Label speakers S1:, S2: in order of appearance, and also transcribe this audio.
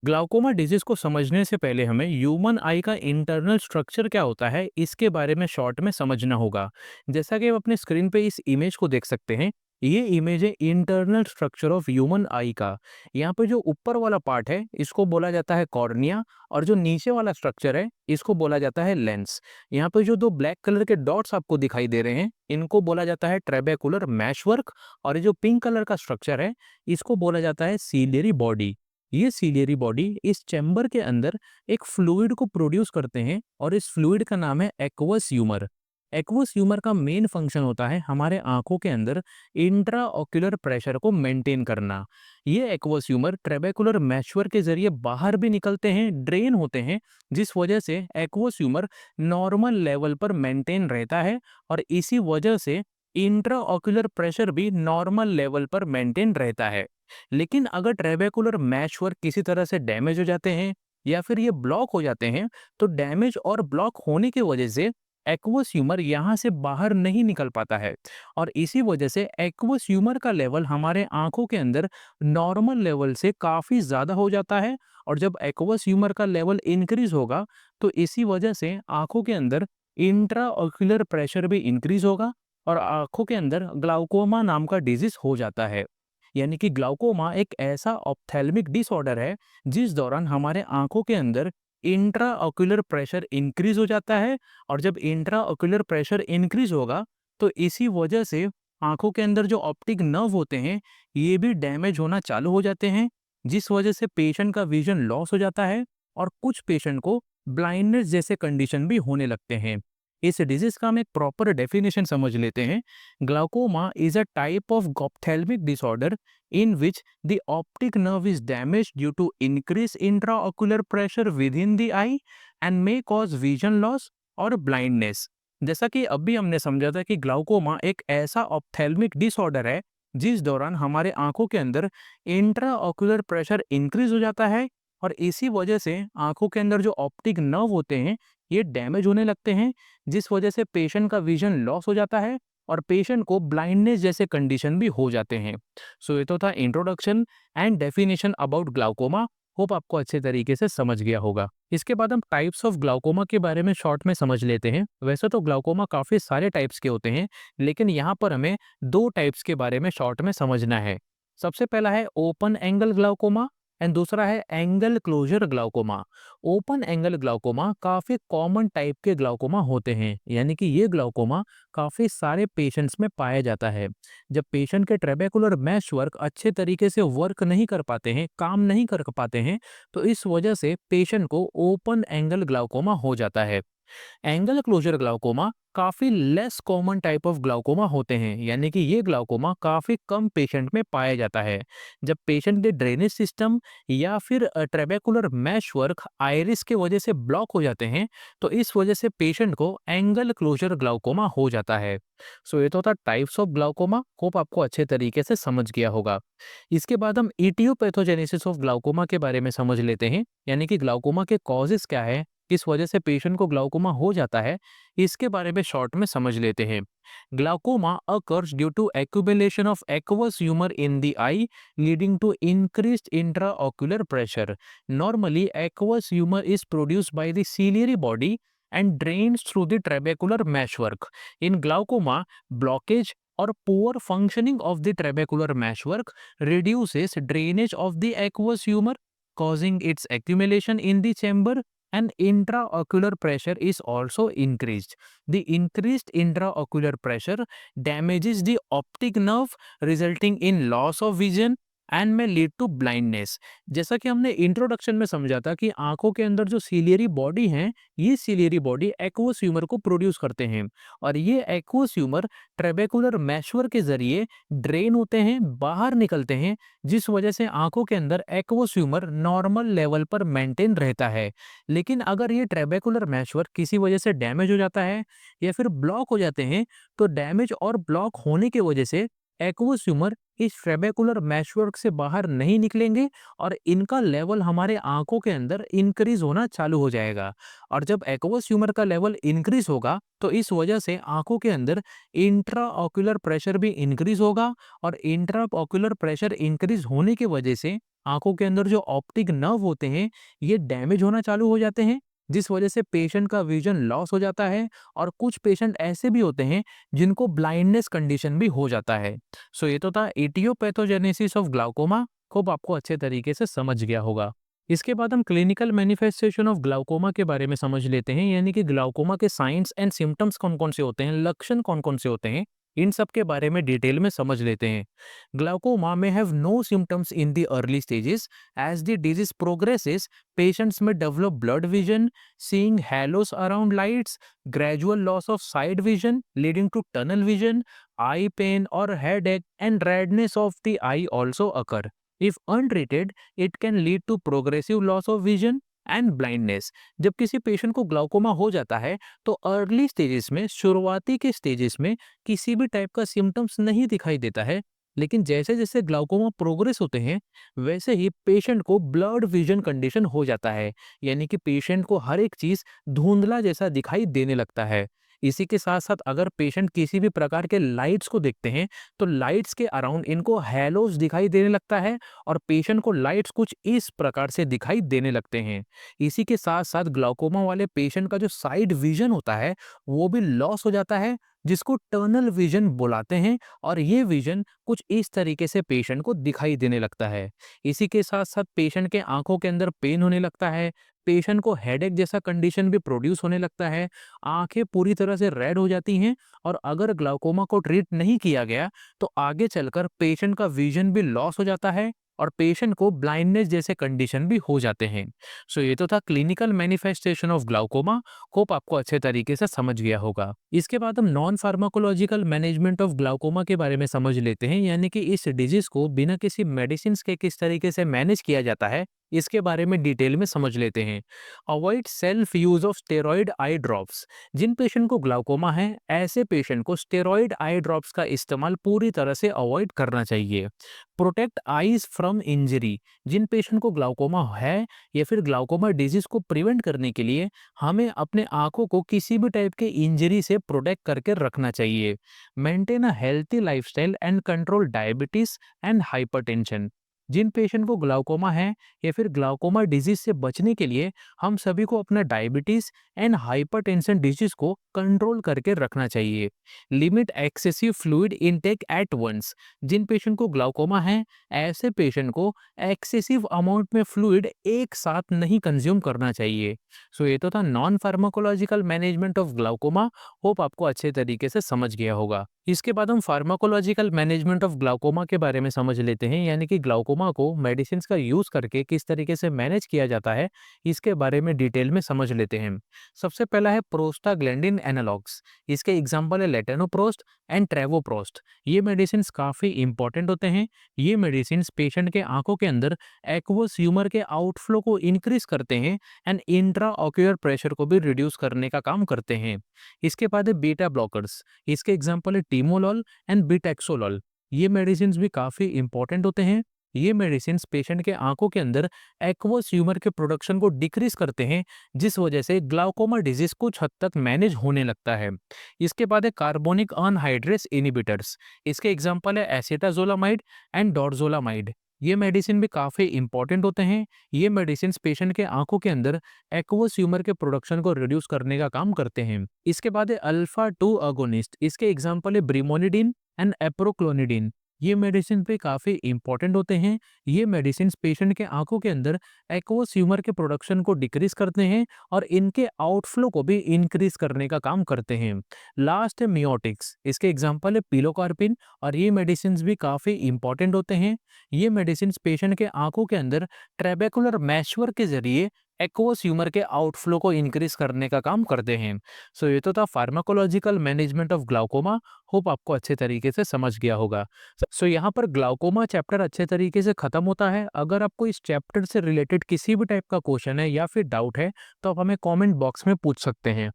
S1: Glaucoma disease को समझने से पहले हमें ह्यूमन आई का इंटरनल स्ट्रक्चर क्या होता है इसके बारे में शॉर्ट में समझना होगा। जैसा कि आप अपने स्क्रीन पे इस इमेज को देख सकते हैं, ये इमेज है इंटरनल स्ट्रक्चर ऑफ ह्यूमन आई का। यहाँ पे जो ऊपर वाला पार्ट है इसको बोला जाता है कॉर्निया, और जो नीचे वाला स्ट्रक्चर है इसको बोला जाता है लेंस। यहाँ पे जो दो ब्लैक कलर के डॉट्स आपको दिखाई दे रहे हैं इनको बोला जाता है ट्रेबेकुलर मैशवर्क, और ये जो पिंक कलर का स्ट्रक्चर है इसको बोला जाता है सीलियरी बॉडी। ये सीलियरी बॉडी इस चैम्बर के अंदर एक फ्लूइड को प्रोड्यूस करते हैं, और इस फ्लूइड का नाम है एक्वस ह्यूमर। एक्वस ह्यूमर का मेन फंक्शन होता है हमारे आंखों के अंदर इंट्रा ऑक्यूलर प्रेशर को मेंटेन करना। ये एक्वस ह्यूमर ट्रेबेकुलर मैश्वर के जरिए बाहर भी निकलते हैं, ड्रेन होते हैं, जिस वजह से एक्वस ह्यूमर नॉर्मल लेवल पर मेंटेन रहता है, और इसी वजह से इंट्रा ऑक्यूलर प्रेशर भी नॉर्मल लेवल पर मेंटेन रहता है। लेकिन अगर ट्रेबेकुलर मैशवर्क किसी तरह से डैमेज हो जाते हैं या फिर ये ब्लॉक हो जाते हैं, तो डैमेज और ब्लॉक होने की वजह से एक्वस ह्यूमर यहाँ से बाहर नहीं निकल पाता है, और इसी वजह से एक्वस ह्यूमर का लेवल हमारे आंखों के अंदर नॉर्मल लेवल से काफ़ी ज़्यादा हो जाता है। और जब एक्वस ह्यूमर का लेवल इंक्रीज होगा तो इसी वजह से आंखों के अंदर इंट्रा ऑक्यूलर प्रेशर भी इंक्रीज होगा, और आंखों के अंदर ग्लाउकोमा नाम का डिजीज हो जाता है। यानी कि ग्लाउकोमा एक ऐसा ऑप्थेल्मिक डिसऑर्डर है जिस दौरान हमारे आंखों के अंदर इंट्रा ऑक्यूलर प्रेशर इंक्रीज हो जाता है, और जब इंट्रा ऑक्यूलर प्रेशर इंक्रीज होगा तो इसी वजह से आंखों के अंदर जो ऑप्टिक नर्व होते हैं ये भी डैमेज होना चालू हो जाते हैं, जिस वजह से पेशेंट का विजन लॉस हो जाता है, और कुछ पेशेंट को ब्लाइंडनेस जैसे कंडीशन भी होने लगते हैं। इस डिजीज का हम एक प्रॉपर डेफिनेशन समझ लेते हैं। Glaucoma is a type of ophthalmic disorder in which the optic nerve is damaged due to increased intraocular pressure within the eye and may cause vision loss और blindness। जैसा कि अभी हमने समझा था कि ग्लाउकोमा एक ऐसा ऑप्थेल्मिक डिसऑर्डर है जिस दौरान हमारे आंखों के अंदर इंट्राऑक्यूलर प्रेशर इंक्रीज हो जाता है, और इसी वजह से आंखों के अंदर जो ऑप्टिक नर्व होते हैं ये डैमेज होने लगते हैं, जिस वजह से पेशेंट का विजन लॉस हो जाता है, और पेशेंट को ब्लाइंडनेस जैसे कंडीशन भी हो जाते हैं। सो ये तो था introduction and definition about glaucoma. Hope आपको अच्छे तरीके से समझ गया होगा। इसके बाद हम टाइप्स ऑफ ग्लाउकोमा के बारे में शॉर्ट में समझ लेते हैं। वैसे तो ग्लाउकोमा काफ़ी सारे टाइप्स के होते हैं, लेकिन यहाँ पर हमें दो टाइप्स के बारे में शॉर्ट में समझना है। सबसे पहला है ओपन एंगल ग्लाउकोमा, एंड दूसरा है angle closure glaucoma. Open angle glaucoma काफ़ी कॉमन टाइप के ग्लाउकोमा होते हैं, यानी कि ये ग्लाउकोमा काफ़ी सारे पेशेंट्स में पाया जाता है। जब पेशेंट के ट्रेबेकुलर मैश वर्क अच्छे तरीके से वर्क नहीं कर पाते हैं, काम नहीं कर पाते हैं, तो इस वजह से पेशेंट को ओपन एंगल ग्लाउकोमा हो जाता है। एंगल क्लोजर ग्लाउकोमा काफी less common type of glaucoma होते हैं, यानी कि ये ग्लाउकोमा काफी कम पेशेंट में पाया जाता है। जब पेशेंट के ड्रेनेज सिस्टम या फिर ट्रेबेकुलर मैश वर्क आइरिस के वजह से ब्लॉक हो जाते हैं, तो इस वजह से पेशेंट को एंगल क्लोजर ग्लाउकोमा हो जाता है। सो ये तो था टाइप्स ऑफ ग्लाउकोमा। होप आपको अच्छे तरीके से समझ गया होगा। इसके बाद हम इटियोपैथोजेनेसिस ऑफ ग्लाउकोमा के बारे में समझ लेते हैं, यानी कि ग्लाउकोमा के कॉजेस क्या है, किस वजह से पेशेंट को ग्लाउकोमा हो जाता है, इसके बारे में शॉर्ट में समझ लेते हैं। Glaucoma occurs due to accumulation of aqueous humor in the eye leading to increased intraocular pressure. Normally, aqueous humor is produced by the ciliary body and drains through the trabecular meshwork. In glaucoma, blockage or poor functioning of the trabecular meshwork reduces drainage of the aqueous humor, causing its accumulation in the chamber, and intraocular pressure is also increased. The increased intraocular pressure damages the optic nerve, resulting in loss of vision and में lead to blindness. जैसा कि हमने introduction में समझा था कि आंखों के अंदर जो सीलियरी बॉडी है, ये सीलियरी बॉडी एक्वस ह्यूमर को प्रोड्यूस करते हैं, और ये एक्वस ह्यूमर ट्रेबेकुलर मैशवर के जरिए ड्रेन होते हैं, बाहर निकलते हैं, जिस वजह से आंखों के अंदर एक्वस ह्यूमर नॉर्मल लेवल पर मेंटेन रहता है। लेकिन अगर ये ट्रेबेकुलर मैशवर किसी वजह से डैमेज हो जाता है या फिर ब्लॉक हो जाते हैं, तो डैमेज और ब्लॉक होने की वजह से एक्वस ह्यूमर इस ट्रेबेकुलर मैशवर्क से बाहर नहीं निकलेंगे और इनका लेवल हमारे आंखों के अंदर इंक्रीज होना चालू हो जाएगा। और जब एक्वस ह्यूमर का लेवल इंक्रीज होगा तो इस वजह से आंखों के अंदर इंट्रा ऑक्यूलर प्रेशर भी इंक्रीज होगा, और इंट्रा ऑक्यूलर प्रेशर इंक्रीज होने की वजह से आंखों के अंदर जो ऑप्टिक नर्व होते हैं ये डैमेज होना चालू हो जाते हैं, जिस वजह से पेशेंट का विजन लॉस हो जाता है। और कुछ पेशेंट ऐसे भी होते हैं जिनको ब्लाइंडनेस कंडीशन भी हो जाता है। सो ये तो था इटियोपैथोजेनेसिस ऑफ ग्लाउकोमा। होप आपको अच्छे तरीके से समझ गया होगा। इसके बाद हम क्लिनिकल मैनिफेस्टेशन ऑफ ग्लाउकोमा के बारे में समझ लेते हैं, यानी कि ग्लाउकोमा के साइंस एंड सिम्टम्स कौन कौन से होते हैं, लक्षण कौन कौन से होते हैं, इन सब के बारे में डिटेल में समझ लेते हैं। Glaucoma may have no symptoms in the early stages. As the disease progresses, patients may develop blurred vision, seeing halos around lights, gradual loss of side vision leading to tunnel vision, eye pain or headache, and redness of the eye also occur. If untreated, it can lead to progressive loss of vision and blindness. जब किसी patient को glaucoma हो जाता है तो early stages में, शुरुआती के स्टेजेस में किसी भी टाइप का सिम्टम्स नहीं दिखाई देता है, लेकिन जैसे जैसे ग्लाउकोमा प्रोग्रेस होते हैं वैसे ही पेशेंट को ब्लर्ड विजन कंडीशन हो जाता है, यानी कि पेशेंट को हर एक चीज धुंधला जैसा दिखाई देने लगता है। इसी के साथ साथ अगर पेशेंट किसी भी प्रकार के लाइट्स को देखते हैं तो लाइट्स के अराउंड इनको हैलोज दिखाई देने लगता है, और पेशेंट को लाइट्स कुछ इस प्रकार से दिखाई देने लगते हैं। इसी के साथ साथ ग्लाउकोमा वाले पेशेंट का जो साइड विजन होता है वो भी लॉस हो जाता है, जिसको टर्नल विजन बुलाते हैं, और ये विजन कुछ इस तरीके से पेशेंट को दिखाई देने लगता है। इसी के साथ साथ पेशेंट के आंखों के अंदर पेन होने लगता है, पेशेंट को हेडेक जैसा कंडीशन भी प्रोड्यूस होने लगता है, आंखें पूरी तरह से रेड हो जाती हैं, और अगर ग्लाउकोमा को ट्रीट नहीं किया गया तो आगे चलकर पेशेंट का विजन भी लॉस हो जाता है और पेशेंट को ब्लाइंडनेस जैसे कंडीशन भी हो जाते हैं। सो ये तो था clinical manifestation of glaucoma. Hope आपको अच्छे तरीके से समझ गया होगा। इसके बाद हम non pharmacological management of glaucoma के बारे में समझ लेते हैं, यानी कि इस डिजीज को बिना किसी मेडिसिन के किस तरीके से मैनेज किया जाता है इसके बारे में डिटेल में समझ लेते हैं। Avoid self use of steroid eye drops. जिन पेशेंट को ग्लाउकोमा है ऐसे पेशेंट को स्टेरॉइड आई ड्रॉप्स का इस्तेमाल पूरी तरह से अवॉइड करना चाहिए। Protect eyes from injury. जिन पेशेंट को ग्लाउकोमा है या फिर ग्लाउकोमा डिजीज को प्रिवेंट करने के लिए हमें अपने आंखों को किसी भी टाइप के इंजरी से प्रोटेक्ट करके रखना चाहिए। Maintain a healthy lifestyle and control diabetes and hypertension. जिन पेशेंट को ग्लाउकोमा है या फिर ग्लाउकोमा डिजीज से बचने के लिए हम सभी को अपना डायबिटीज एंड हाइपरटेंशन डिजीज को कंट्रोल करके रखना चाहिए। Limit excessive fluid intake at once. जिन पेशेंट को ग्लाउकोमा है ऐसे पेशेंट को एक्सेसिव अमाउंट में फ्लूइड एक साथ नहीं कंज्यूम करना चाहिए। सो ये तो था non pharmacological management of glaucoma. Hope आपको अच्छे तरीके से समझ गया होगा। इसके बाद हम फार्माकोलॉजिकल मैनेजमेंट ऑफ ग्लाउकोमा के बारे में समझ लेते हैं, यानी कि ग्लाउकोमा को मेडिसिन का यूज करके किस तरीके से मैनेज किया जाता है इसके बारे में डिटेल में समझ लेते हैं। सबसे पहला है प्रोस्टाग्लैंडिन एनालॉग्स। इसके एग्जांपल है लेटेनोप्रोस्ट एंड ट्रेवोप्रोस्ट। ये मेडिसिन काफी इंपॉर्टेंट होते हैं। ये मेडिसिन पेशेंट के आंखों के अंदर एक्वस ह्यूमर के आउटफ्लो को इंक्रीज करते हैं एंड इंट्रा ऑक्यूलर प्रेशर को भी रिड्यूस करने का काम करते हैं। इसके बाद है बीटा ब्लॉकर्स। इसके एग्जांपल है टीमोलॉल एंड बिटेक्सोलॉल। ये मेडिसिन भी काफी इंपॉर्टेंट होते हैं। ये मेडिसिन पेशेंट के आंखों के अंदर एक्वस ह्यूमर के प्रोडक्शन को डिक्रीज करते हैं, जिस वजह से ग्लाउकोमा डिजीज कुछ हद तक मैनेज होने लगता है। इसके बाद है कार्बोनिक अनहाइड्रेस इनिबिटर्स। इसके एग्जांपल है एसिटाजोलामाइड एंड डोरजोलामाइड। ये मेडिसिन भी काफ़ी इंपॉर्टेंट होते हैं। ये मेडिसिन पेशेंट के आंखों के अंदर एक्वस ह्यूमर के प्रोडक्शन को रिड्यूस करने का काम करते हैं। इसके बाद है अल्फा 2 अगोनिस्ट। इसके एग्जांपल है ब्रिमोनिडिन एंड एप्रोक्लोनिडिन। ये मेडिसिन पे काफ़ी इंपॉर्टेंट होते हैं। ये मेडिसिन पेशेंट के आंखों के अंदर एक्वस ह्यूमर के प्रोडक्शन को डिक्रीज करते हैं और इनके आउटफ्लो को भी इंक्रीज करने का काम करते हैं। लास्ट है मियोटिक्स। इसके एग्जांपल है पिलोकार्पिन, और ये मेडिसिन भी काफ़ी इंपॉर्टेंट होते हैं। ये मेडिसिन पेशेंट के आंखों के अंदर ट्रेबेकुलर मैशवर्क के जरिए एक्वस ह्यूमर के आउटफ्लो को इंक्रीज करने का काम करते हैं। सो ये तो था pharmacological management of glaucoma. Hope आपको अच्छे तरीके से समझ गया होगा। सो यहाँ पर ग्लाउकोमा चैप्टर अच्छे तरीके से खत्म होता है। अगर आपको इस चैप्टर से रिलेटेड किसी भी टाइप का क्वेश्चन है या फिर डाउट है तो आप हमें कमेंट बॉक्स में पूछ सकते हैं।